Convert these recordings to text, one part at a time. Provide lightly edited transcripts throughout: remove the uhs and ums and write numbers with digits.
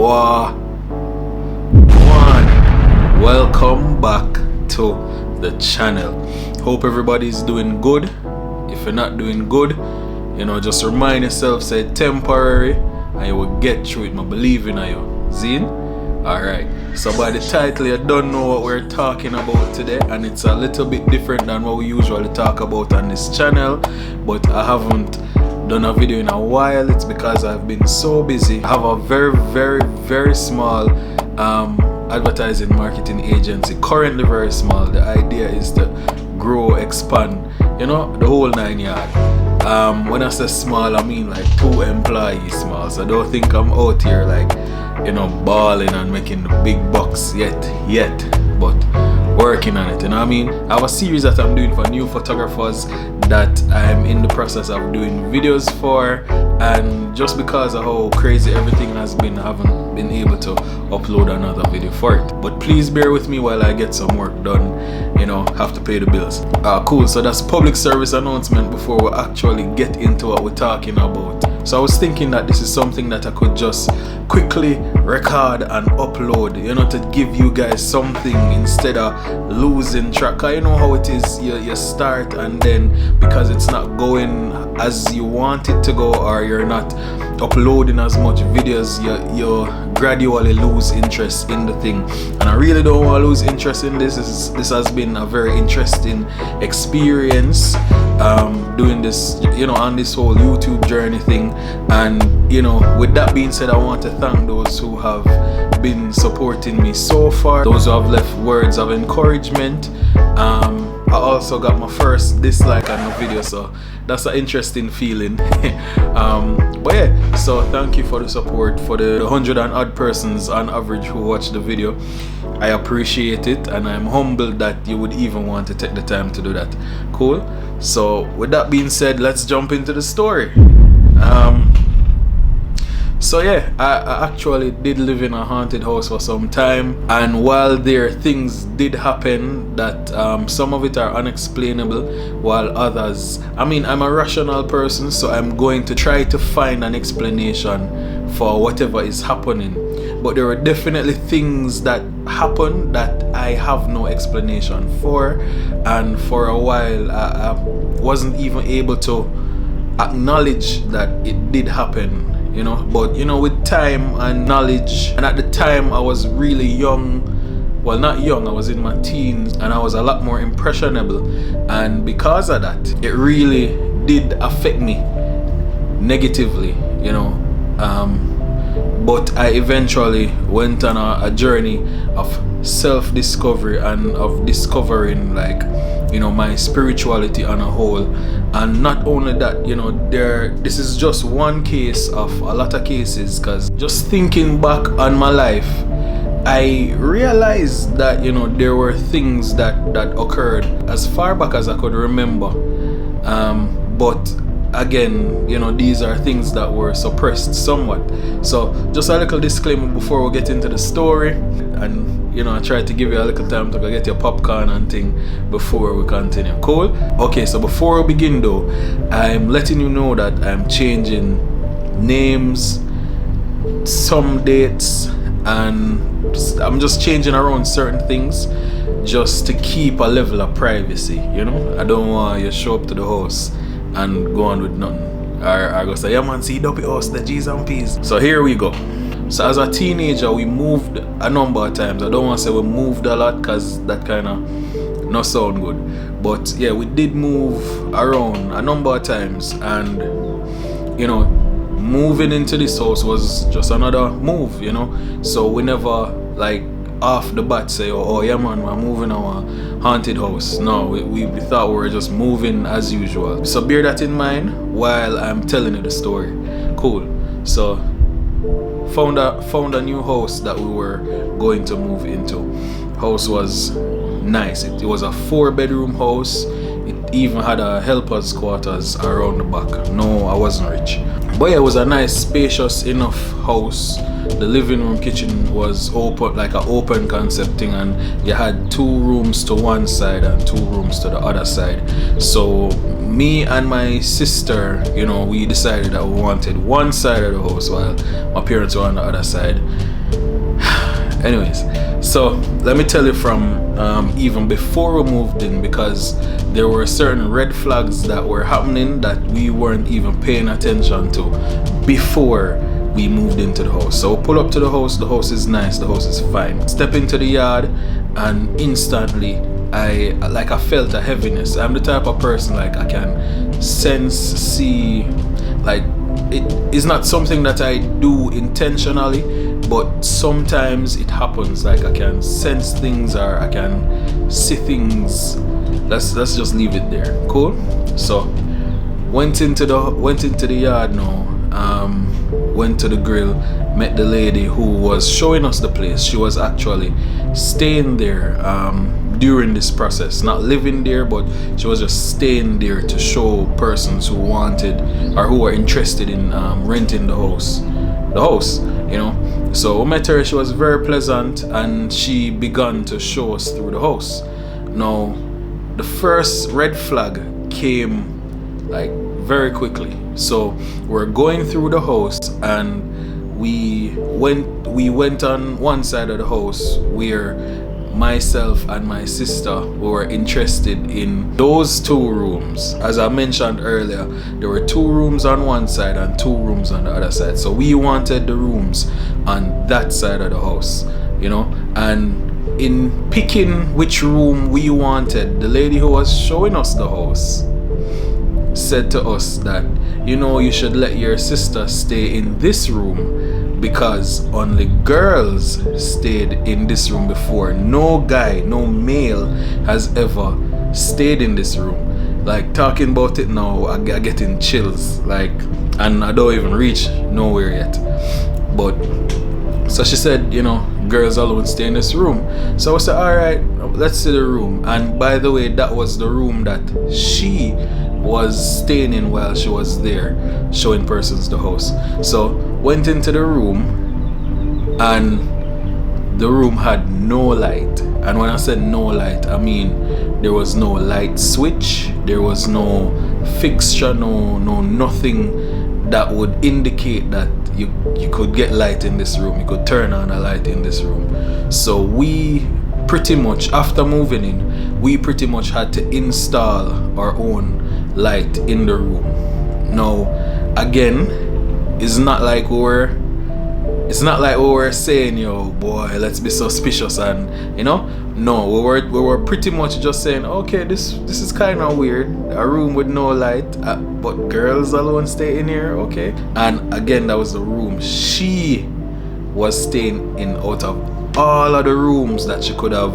One. Welcome back to the channel. Hope everybody's doing good. If you're not doing good, just remind yourself, say temporary, and you will get through it. I believe in you. Zine? Alright. So by the title, you don't know what we're talking about today, and it's a little bit different than what we usually talk about on this channel. But I haven't done a video in a while. It's because I've been so busy. I have a very small advertising marketing agency, currently very small. The idea is to grow, expand, the whole 9 yards. When I say small, I mean like 2 employees small. So don't think I'm out here like balling and making the big bucks yet, but working on it. I mean, I have a series that I'm doing for new photographers that I'm in the process of doing videos for, and just because of how crazy everything has been, I haven't been able to upload another video for it. But please bear with me while I get some work done, have to pay the bills. Cool, so that's public service announcement before we actually get into what we're talking about. So I was thinking that this is something that I could just quickly record and upload, to give you guys something instead of losing track. You know how it is, you start and then because it's not going as you want it to go, or you're not uploading as much videos, you gradually lose interest in the thing. And I really don't want to lose interest in this. This has been a very interesting experience, doing this, on this whole YouTube journey thing. And with that being said, I want to thank those who have been supporting me so far, those who have left words of encouragement. I also got my first dislike on the video, so that's an interesting feeling. But yeah, so thank you for the support, for the 100 and odd persons on average who watch the video. I appreciate it, and I'm humbled that you would even want to take the time to do that. Cool. So with that being said, let's jump into the story. So yeah, I actually did live in a haunted house for some time, and while there things did happen that some of it are unexplainable, while others, I'm a rational person, so I'm going to try to find an explanation for whatever is happening. But there are definitely things that happen that I have no explanation for, and for a while I wasn't even able to acknowledge that it did happen. But with time and knowledge, and at the time I was really young, well, not young, I was in my teens, and I was a lot more impressionable, and because of that it really did affect me negatively, but I eventually went on a journey of self-discovery and of discovering my spirituality on a whole. And not only that, this is just one case of a lot of cases, because just thinking back on my life, I realized that there were things that occurred as far back as I could remember, but again, these are things that were suppressed somewhat. So just a little disclaimer before we get into the story, and I try to give you a little time to go get your popcorn and thing before we continue. Cool? Okay, so before we begin though, I'm letting you know that I'm changing names, some dates, and I'm just changing around certain things just to keep a level of privacy. I don't want you to show up to the house and go on with nothing, or I go say, yeah man, see dopey house, the G's and P's. So here we go. So as a teenager, we moved a number of times. I don't want to say we moved a lot, because that kind of not sound good, but yeah, we did move around a number of times. And moving into this house was just another move, so we never off the bat say, oh yeah man, we're moving our haunted house. No, we thought we were just moving as usual. So bear that in mind while I'm telling you the story. Cool. So found a new house that we were going to move into. House was nice. It was a 4-bedroom house. It even had a helper's quarters around the back. No, I wasn't rich, but yeah, it was a nice, spacious enough house. The living room, kitchen was open, like an open concept thing, and you had 2 rooms to one side and 2 rooms to the other side. So me and my sister, we decided that we wanted one side of the house while my parents were on the other side. Anyways, so let me tell you from even before we moved in, because there were certain red flags that were happening that we weren't even paying attention to before we moved into the house. So pull up to the house is nice, the house is fine. Step into the yard and instantly I felt a heaviness. I'm the type of person like I can sense, see, like it is not something that I do intentionally, but sometimes it happens. Like I can sense things or I can see things. Let's just leave it there. Cool. So went into the yard now. Went to the grill, met the lady who was showing us the place. She was actually staying there during this process, not living there, but she was just staying there to show persons who wanted or who were interested in renting the house, you know. So we met her. She was very pleasant and she began to show us through the house. Now the first red flag came like very quickly. So we're going through the house and we went on one side of the house where myself and my sister were interested in those two rooms. As I mentioned earlier, there were two rooms on one side and two rooms on the other side. So we wanted the rooms on that side of the house, you know. And in picking which room we wanted, the lady who was showing us the house said to us that, you know, you should let your sister stay in this room because only girls stayed in this room before. No guy, no male has ever stayed in this room. Like talking about it now, I getting chills. Like, and I don't even reach nowhere yet. But so she said, you know, girls alone stay in this room. So I said, all right, let's see the room. And by the way, that was the room that she was staying in while she was there showing persons the house. So went into the room and the room had no light. And when I said no light, I mean there was no light switch, there was no fixture, no nothing that would indicate that you could get light in this room, you could turn on a light in this room. So we pretty much, after moving in, we pretty much had to install our own light in the room. Now again, it's not like we were saying, yo boy, let's be suspicious, and you know, no, we were pretty much just saying, okay, this is kind of weird, a room with no light, but girls alone stay in here, okay. And again, that was the room she was staying in out of all of the rooms that she could have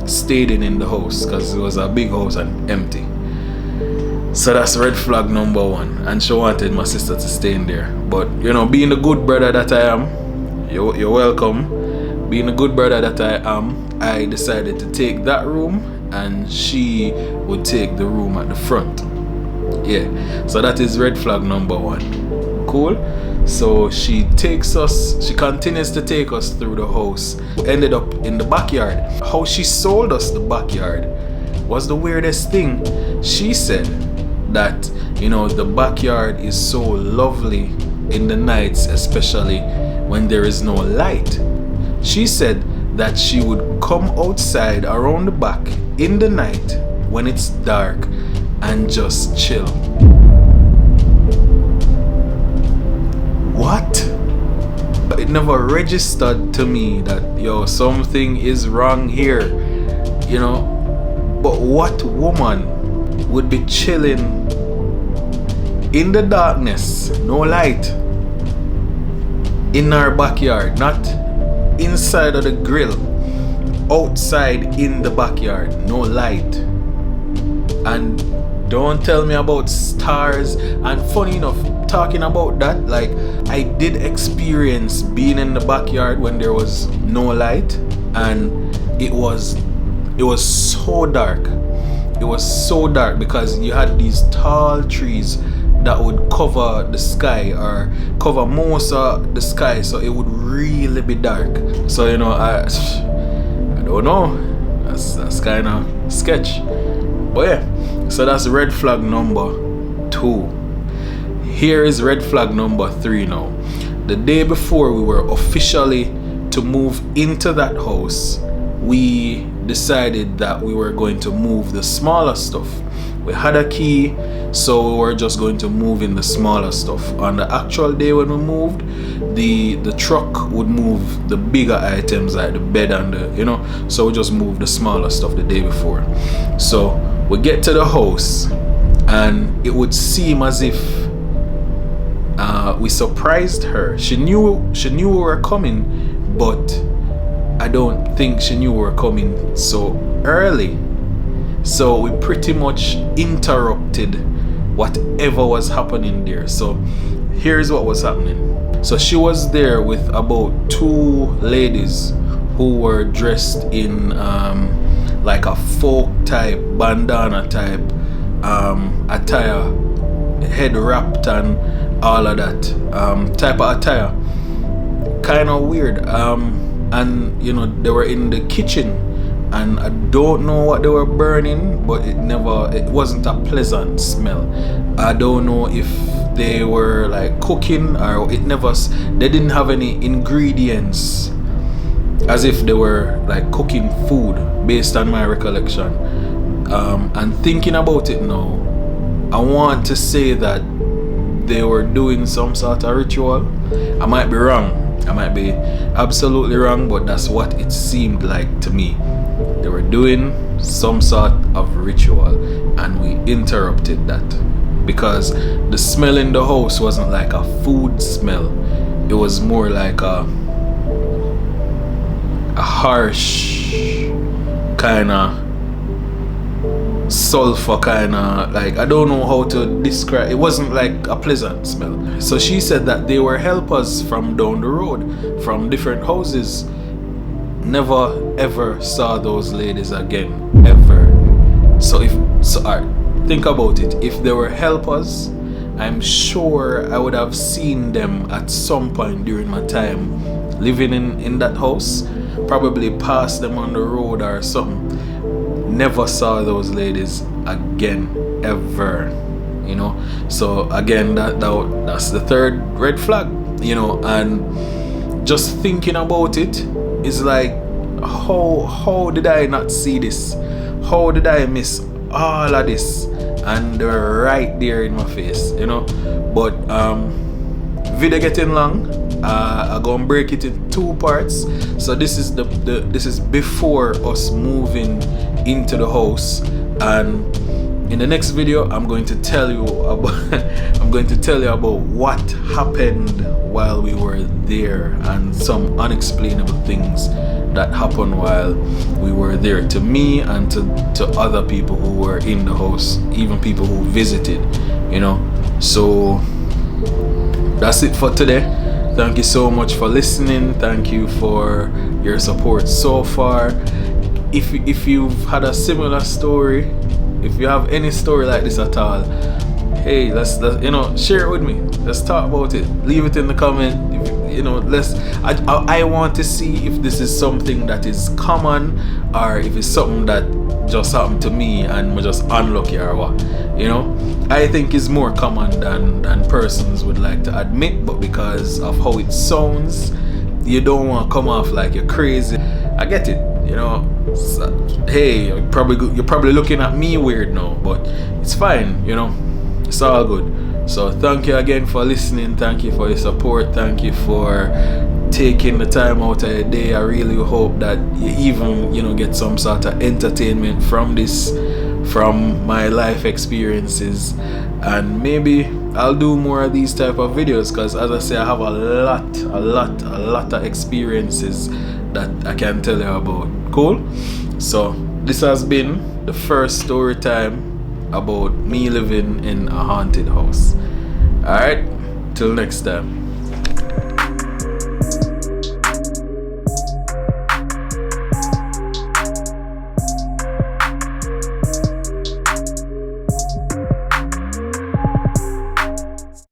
stayed in the house, because it was a big house and empty. So that's red flag number one, and she wanted my sister to stay in there. But you know, being the good brother that I am, you're welcome. Being the good brother that I am, I decided to take that room and she would take the room at the front. Yeah, so that is red flag number one. Cool. So she continues to take us through the house. Ended up in the backyard. How she sold us the backyard was the weirdest thing. She said that, you know, the backyard is so lovely in the nights, especially when there is no light. She said that she would come outside around the back in the night when it's dark and just chill. What? But it never registered to me that, yo, something is wrong here, you know. But what woman would be chilling in the darkness, no light, in our backyard, not inside of the grill, outside in the backyard, no light? And don't tell me about stars. And funny enough, talking about that, like, I did experience being in the backyard when there was no light, and it was so dark. It was so dark because you had these tall trees that would cover the sky or cover most of the sky, so it would really be dark. So you know, I don't know, that's kind of sketch. But yeah, so that's red flag number 2. Here is red flag number 3 now. The day before we were officially to move into that house, we decided that we were going to move the smaller stuff. We had a key, so we were just going to move in the smaller stuff. On the actual day when we moved, the truck would move the bigger items like the bed and the, so we just moved the smaller stuff the day before. So we get to the house, and it would seem as if we surprised her. She knew we were coming, but I don't think she knew we were coming so early. So we pretty much interrupted whatever was happening there. So here's what was happening. So she was there with about 2 ladies who were dressed in like a folk type, bandana type attire, head wrapped and all of that type of attire. Kind of weird. And they were in the kitchen, and I don't know what they were burning, but it wasn't a pleasant smell. I don't know if they were like cooking, or they didn't have any ingredients, as if they were like cooking food based on my recollection. And thinking about it now, I want to say that they were doing some sort of ritual. I might be wrong, I might be absolutely wrong, but that's what it seemed like to me. They were doing some sort of ritual, and we interrupted that because the smell in the house wasn't like a food smell. It was more like a harsh kind of sulfur kind of, like, I don't know how to describe. It wasn't like a pleasant smell. So she said that they were helpers from down the road from different houses. Never ever saw those ladies again, ever. So think about it. If they were helpers, I'm sure I would have seen them at some point during my time living in that house. Probably passed them on the road or something. Never saw those ladies again, ever. So again, that's the third red flag. And just thinking about it is like, how did I not see this? How did I miss all of this? And they're right there in my face, But video getting long. I'm gonna break it in 2 parts. So this is this is before us moving into the house, and in the next video I'm going to tell you about what happened while we were there, and some unexplainable things that happened while we were there, to me and to other people who were in the house, even people who visited, So that's it for today. Thank you so much for listening. Thank you for your support so far. If you've had a similar story, if you have any story like this at all, hey, let's share it with me. Let's talk about it. Leave it in the comment. I want to see if this is something that is common, or if it's something that just happened to me and we're just unlucky, or what. I think it's more common than persons would like to admit, but because of how it sounds, you don't want to come off like you're crazy. I get it, So, hey, you're probably looking at me weird now, but it's fine, It's all good. So thank you again for listening. Thank you for your support. Thank you for taking the time out of your day. I really hope that you even get some sort of entertainment from this, from my life experiences, and maybe I'll do more of these type of videos, because as I say, I have a lot of experiences that I can tell you about. Cool. So this has been the first story time about me living in a haunted house. Alright, till next time.